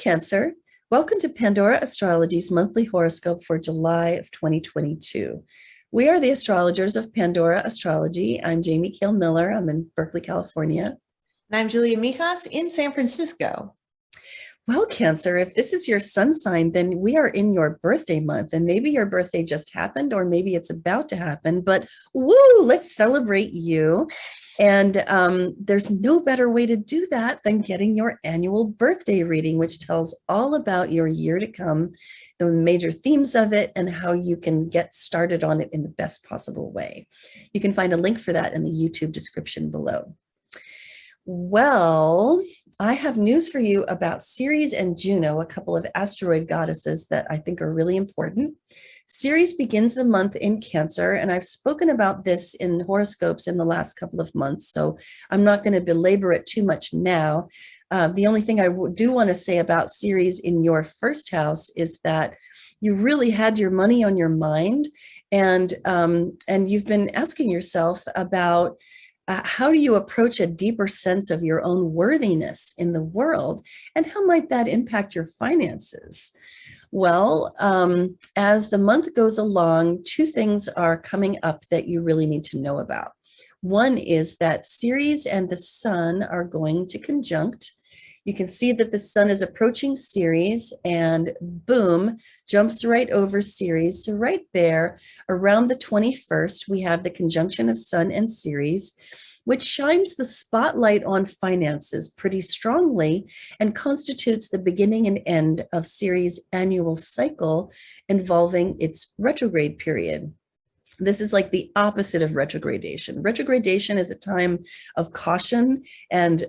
Cancer. Welcome to Pandora Astrology's monthly horoscope for July of 2022. We are the astrologers of Pandora Astrology. I'm Jamie Kale Miller. I'm in Berkeley, California. And I'm Julia Mijas in San Francisco. Well, Cancer, if this is your sun sign, then we are in your birthday month, and maybe your birthday just happened, or maybe it's about to happen, but woo, let's celebrate you. And there's no better way to do that than getting your annual birthday reading, which tells all about your year to come, the major themes of it, and how you can get started on it in the best possible way. You can find a link for that in the YouTube description below. Well, I have news for you about Ceres and Juno, a couple of asteroid goddesses that I think are really important. Ceres begins the month in Cancer, and I've spoken about this in horoscopes in the last couple of months, so I'm not going to belabor it too much now. The only thing I do want to say about Ceres in your first house is that you really had your money on your mind, and you've been asking yourself about how do you approach a deeper sense of your own worthiness in the world, and how might that impact your finances? Well, as the month goes along, two things are coming up that you really need to know about. One is that Ceres and the sun are going to conjunct. You can see that the sun is approaching Ceres and boom, jumps right over Ceres. So right there, around the 21st, we have the conjunction of sun and Ceres, which shines the spotlight on finances pretty strongly and constitutes the beginning and end of Ceres' annual cycle involving its retrograde period. This is like the opposite of retrogradation. Retrogradation is a time of caution and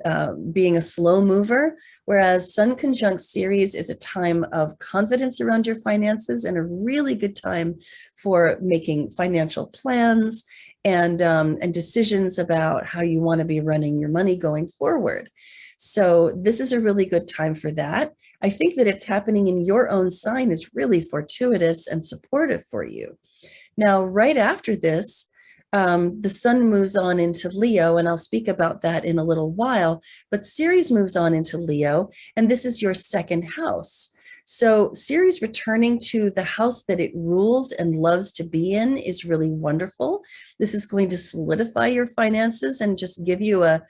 being a slow mover, whereas Sun conjunct Ceres is a time of confidence around your finances and a really good time for making financial plans and decisions about how you want to be running your money going forward. So this is a really good time for that. I think that it's happening in your own sign is really fortuitous and supportive for you. Now, right after this, the sun moves on into Leo, and I'll speak about that in a little while, but Ceres moves on into Leo, and this is your second house. So Ceres returning to the house that it rules and loves to be in is really wonderful. This is going to solidify your finances and just give you a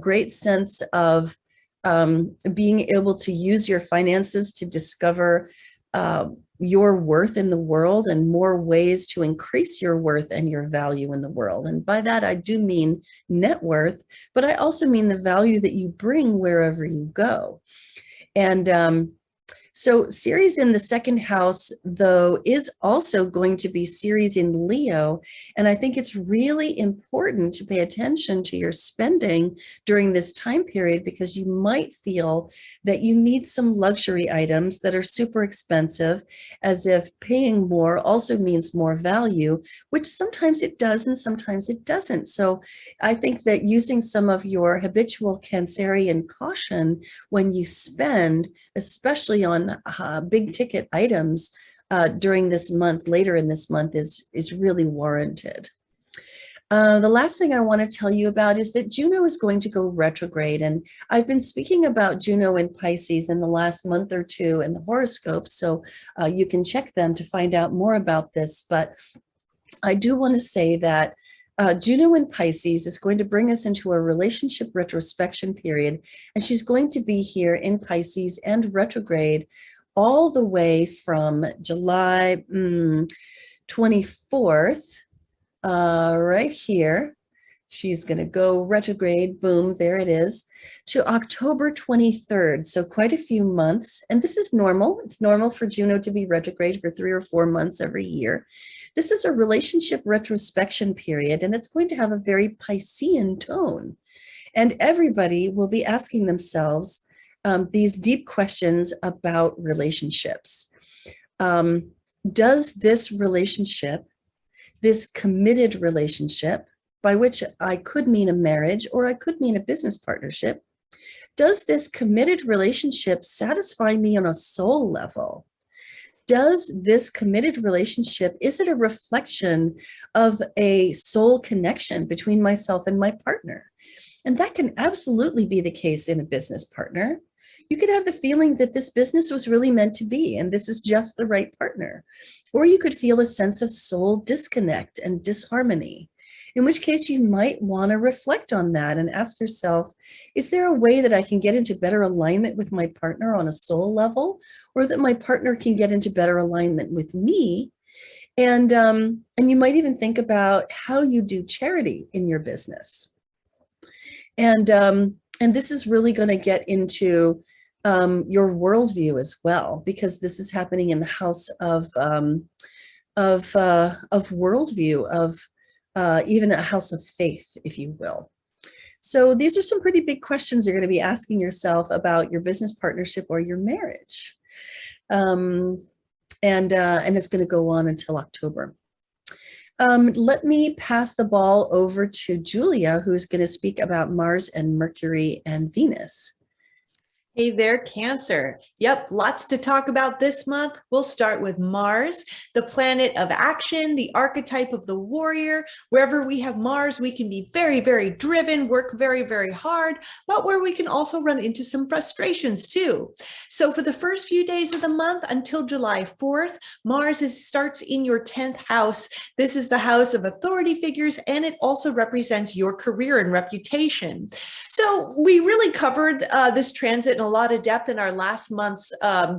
great sense of being able to use your finances to discover your worth in the world and more ways to increase your worth and your value in the world. And by that, I do mean net worth, but I also mean the value that you bring wherever you go. And so Ceres in the second house, though, is also going to be Ceres in Leo. And I think it's really important to pay attention to your spending during this time period, because you might feel that you need some luxury items that are super expensive, as if paying more also means more value, which sometimes it does and sometimes it doesn't. So I think that using some of your habitual Cancerian caution when you spend, especially on big ticket items during this month, later in this month, is really warranted. The last thing I want to tell you about is that Juno is going to go retrograde. And I've been speaking about Juno in Pisces in the last month or two in the horoscope, so you can check them to find out more about this. But I do want to say that Juno in Pisces is going to bring us into a relationship retrospection period, and she's going to be here in Pisces and retrograde all the way from July 24th, right here. She's going to go retrograde, boom, there it is, to October 23rd. So quite a few months. And this is normal. It's normal for Juno to be retrograde for 3 or 4 months every year. This is a relationship retrospection period, and it's going to have a very Piscean tone. And everybody will be asking themselves these deep questions about relationships. Does this relationship, this committed relationship, by which I could mean a marriage or I could mean a business partnership, does this committed relationship satisfy me on a soul level? Does this committed relationship, is it a reflection of a soul connection between myself and my partner? And that can absolutely be the case in a business partner. You could have the feeling that this business was really meant to be, and this is just the right partner. Or you could feel a sense of soul disconnect and disharmony, in which case you might want to reflect on that and ask yourself, is there a way that I can get into better alignment with my partner on a soul level, or that my partner can get into better alignment with me? And you might even think about how you do charity in your business. And this is really going to get into your worldview as well, because this is happening in the house of worldview, of even a house of faith, if you will. So these are some pretty big questions you're going to be asking yourself about your business partnership or your marriage. And it's going to go on until October. Let me pass the ball over to Julia, who's going to speak about Mars and Mercury and Venus. Hey there, Cancer. Yep, lots to talk about this month. We'll start with Mars, the planet of action, the archetype of the warrior. Wherever we have Mars, we can be very, very driven, work very, very hard, but where we can also run into some frustrations too. So for the first few days of the month until July 4th, Mars starts in your 10th house. This is the house of authority figures, and it also represents your career and reputation. So we really covered this transit in a lot of depth in our last month's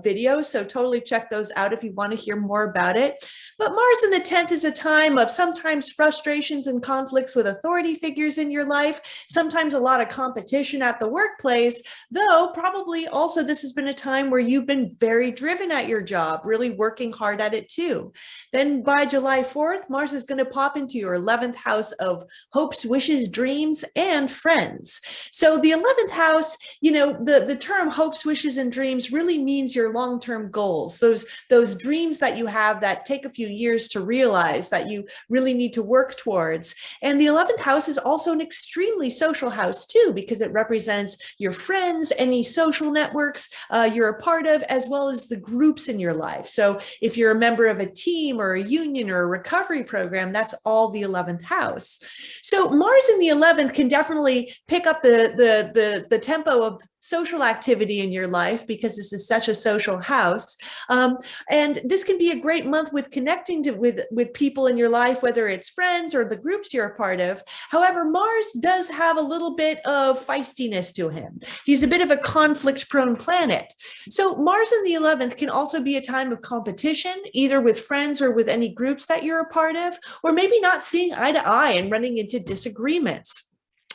video, so totally check those out if you want to hear more about it. But Mars in the 10th is a time of sometimes frustrations and conflicts with authority figures in your life, sometimes a lot of competition at the workplace, though probably also this has been a time where you've been very driven at your job, really working hard at it too. Then by July 4th, Mars is going to pop into your 11th house of hopes, wishes, dreams, and friends. So the 11th house, you know, the term hopes, wishes, and dreams really means your long-term goals, those dreams that you have that take a few years to realize that you really need to work towards. And the 11th house is also an extremely social house too, because it represents your friends, any social networks you're a part of, as well as the groups in your life. So if you're a member of a team or a union or a recovery program, that's all the 11th house. So Mars in the 11th can definitely pick up the tempo of social activity in your life, because this is such a social house. And this can be a great month with connecting with people in your life, whether it's friends or the groups you're a part of. However, Mars does have a little bit of feistiness to him. He's a bit of a conflict-prone planet. So Mars in the 11th can also be a time of competition, either with friends or with any groups that you're a part of, or maybe not seeing eye to eye and running into disagreements.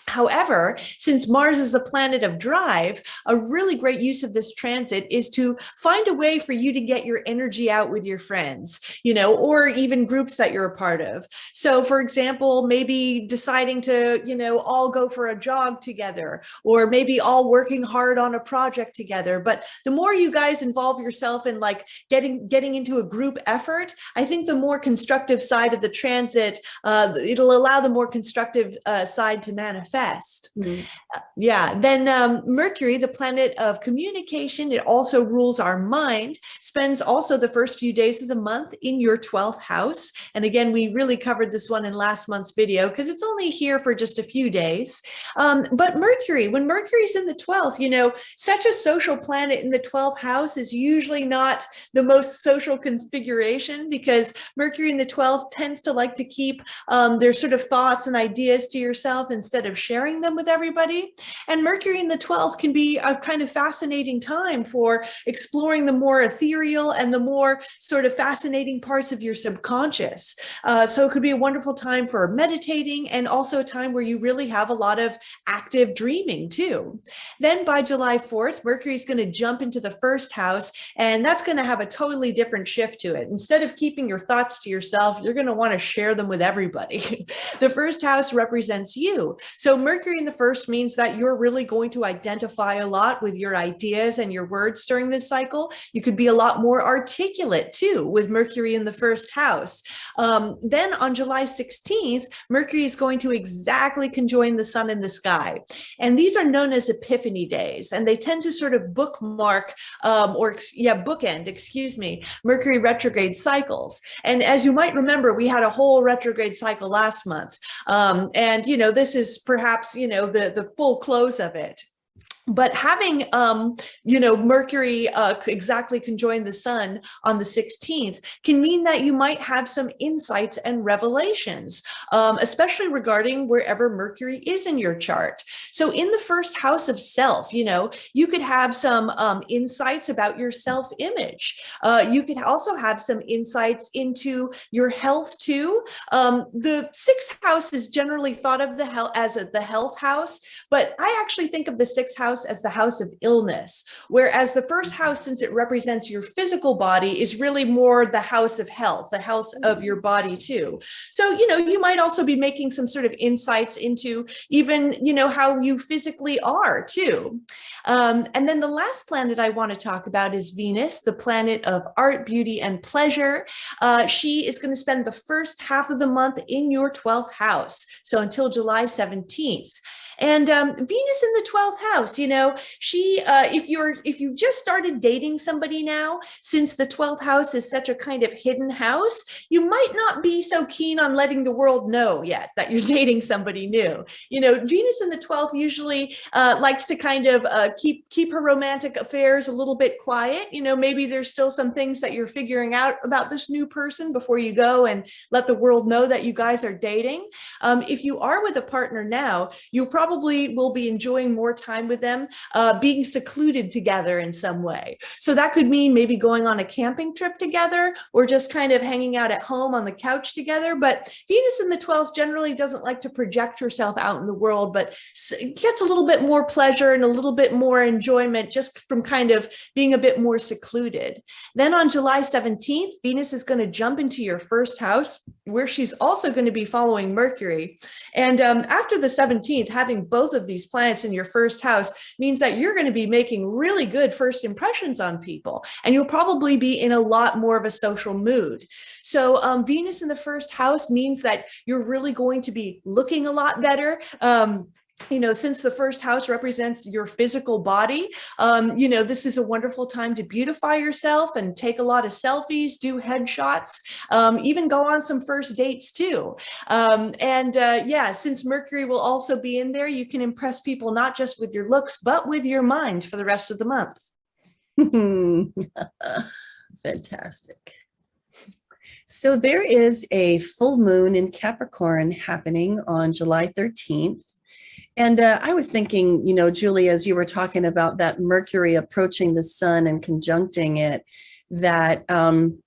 However, since Mars is a planet of drive, a really great use of this transit is to find a way for you to get your energy out with your friends, you know, or even groups that you're a part of. So for example, maybe deciding to, you know, all go for a jog together, or maybe all working hard on a project together. But the more you guys involve yourself in like getting into a group effort, I think the more constructive side of the transit, it'll allow the more constructive side to manifest. Mm-hmm. Yeah. Then Mercury, the planet of communication, it also rules our mind, spends also the first few days of the month in your 12th house. And again, we really covered this one in last month's video because it's only here for just a few days. But Mercury, when Mercury's in the 12th, you know, such a social planet in the 12th house is usually not the most social configuration, because Mercury in the 12th tends to like to keep their sort of thoughts and ideas to yourself instead of sharing them with everybody. And Mercury in the 12th can be a kind of fascinating time for exploring the more ethereal and the more sort of fascinating parts of your subconscious. So it could be a wonderful time for meditating, and also a time where you really have a lot of active dreaming too. Then by July 4th, Mercury is going to jump into the first house, and that's going to have a totally different shift to it. Instead of keeping your thoughts to yourself, you're going to want to share them with everybody. The first house represents you. So Mercury in the first means that you're really going to identify a lot with your ideas and your words during this cycle. You could be a lot more articulate too with Mercury in the first house. Then on July 16th, Mercury is going to exactly conjoin the sun in the sky. And these are known as epiphany days, and they tend to sort of bookmark bookend, Mercury retrograde cycles. And as you might remember, we had a whole retrograde cycle last month. And, you know, this is perhaps, you know, the full close of it. But having, Mercury exactly conjoin the sun on the 16th can mean that you might have some insights and revelations, especially regarding wherever Mercury is in your chart. So in the first house of self, you could have some insights about your self-image. You could also have some insights into your health too. The sixth house is generally thought of as the health house, but I actually think of the sixth house as the house of illness, whereas the first house, since it represents your physical body, is really more the house of health, the house of your body too. So, you might also be making some sort of insights into even, how you physically are too. And then the last planet I want to talk about is Venus, the planet of art, beauty, and pleasure. She is going to spend the first half of the month in your 12th house, so until July 17th. And Venus in the 12th house, she, if you just started dating somebody now, since the 12th house is such a kind of hidden house, you might not be so keen on letting the world know yet that you're dating somebody new. Venus in the 12th usually likes to kind of keep her romantic affairs a little bit quiet. Maybe there's still some things that you're figuring out about this new person before you go and let the world know that you guys are dating. If you are with a partner now, you probably will be enjoying more time with them, being secluded together in some way. So that could mean maybe going on a camping trip together or just kind of hanging out at home on the couch together. But Venus in the 12th generally doesn't like to project herself out in the world, but gets a little bit more pleasure and a little bit more enjoyment just from kind of being a bit more secluded. Then on July 17th, Venus is going to jump into your first house, where she's also going to be following Mercury. And after the 17th, having both of these planets in your first house means that you're going to be making really good first impressions on people, and you'll probably be in a lot more of a social mood. So Venus in the first house means that you're really going to be looking a lot better. Since the first house represents your physical body, this is a wonderful time to beautify yourself and take a lot of selfies, do headshots, even go on some first dates too. Since Mercury will also be in there, you can impress people not just with your looks, but with your mind for the rest of the month. Fantastic. So there is a full moon in Capricorn happening on July 13th. And I was thinking, Julie, as you were talking about that Mercury approaching the sun and conjuncting it, that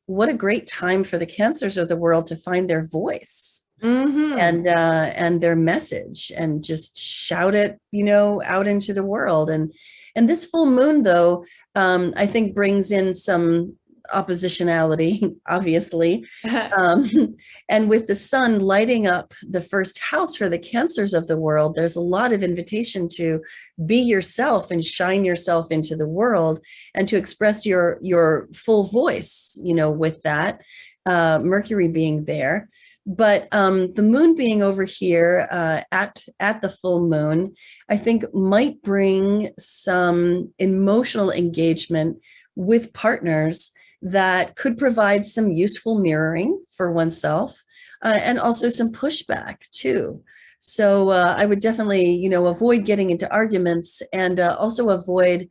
what a great time for the Cancers of the world to find their voice. Mm-hmm. And their message, and just shout it, out into the world. And this full moon, though, I think brings in some oppositionality, obviously. And with the sun lighting up the first house for the Cancers of the world, there's a lot of invitation to be yourself and shine yourself into the world, and to express your full voice, with that Mercury being there. But the moon being over here at the full moon, I think might bring some emotional engagement with partners that could provide some useful mirroring for oneself, and also some pushback too. So I would definitely, avoid getting into arguments, and also avoid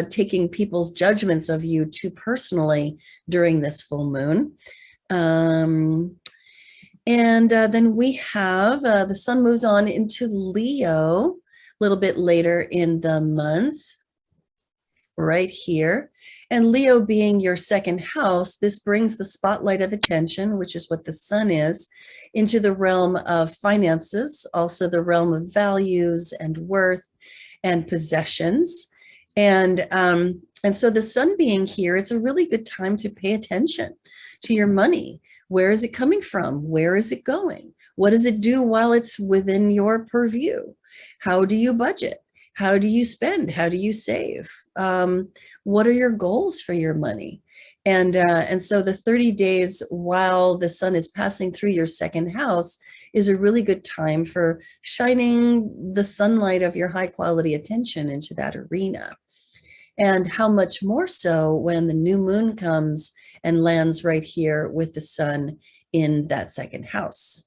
taking people's judgments of you too personally during this full moon. Then we have the sun moves on into Leo a little bit later in the month, right here. And Leo being your second house, this brings the spotlight of attention, which is what the sun is, into the realm of finances, also the realm of values and worth and possessions. And so the sun being here, it's a really good time to pay attention to your money. Where is it coming from? Where is it going? What does it do while it's within your purview? How do you budget? How do you spend? How do you save? What are your goals for your money? And so the 30 days while the sun is passing through your second house is a really good time for shining the sunlight of your high quality attention into that arena. And how much more so when the new moon comes and lands right here with the sun in that second house.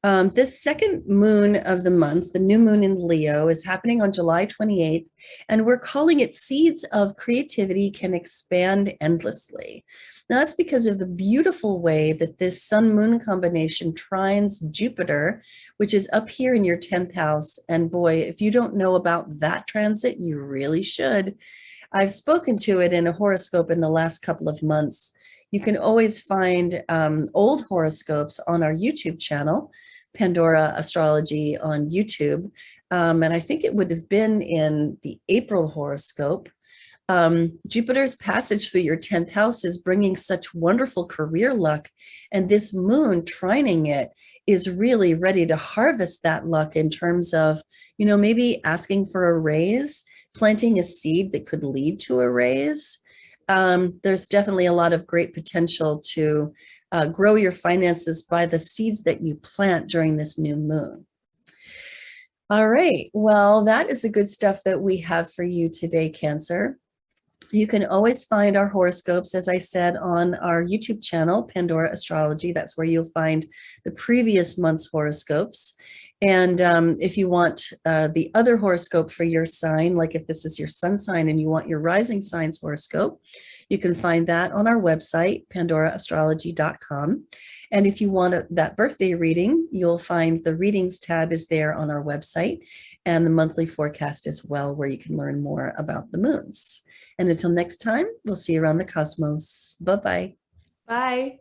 This second moon of the month, the new moon in Leo, is happening on July 28th, and we're calling it Seeds of Creativity Can Expand Endlessly. Now, that's because of the beautiful way that this sun moon combination trines Jupiter, which is up here in your 10th house. And boy, if you don't know about that transit, you really should. I've spoken to it in a horoscope in the last couple of months. You can always find old horoscopes on our YouTube channel, Pandora Astrology on YouTube. And I think it would have been in the April horoscope. Jupiter's passage through your 10th house is bringing such wonderful career luck. And this moon trining it is really ready to harvest that luck in terms of, maybe asking for a raise, planting a seed that could lead to a raise. There's definitely a lot of great potential to grow your finances by the seeds that you plant during this new moon. All right. Well, that is the good stuff that we have for you today, Cancer. You can always find our horoscopes, as I said, on our YouTube channel, Pandora Astrology. That's where you'll find the previous month's horoscopes. And if you want the other horoscope for your sign, like if this is your sun sign and you want your rising signs horoscope, you can find that on our website, pandoraastrology.com. And if you want that birthday reading, you'll find the readings tab is there on our website, and the monthly forecast as well, where you can learn more about the moons. And until next time, we'll see you around the cosmos. Bye-bye. Bye.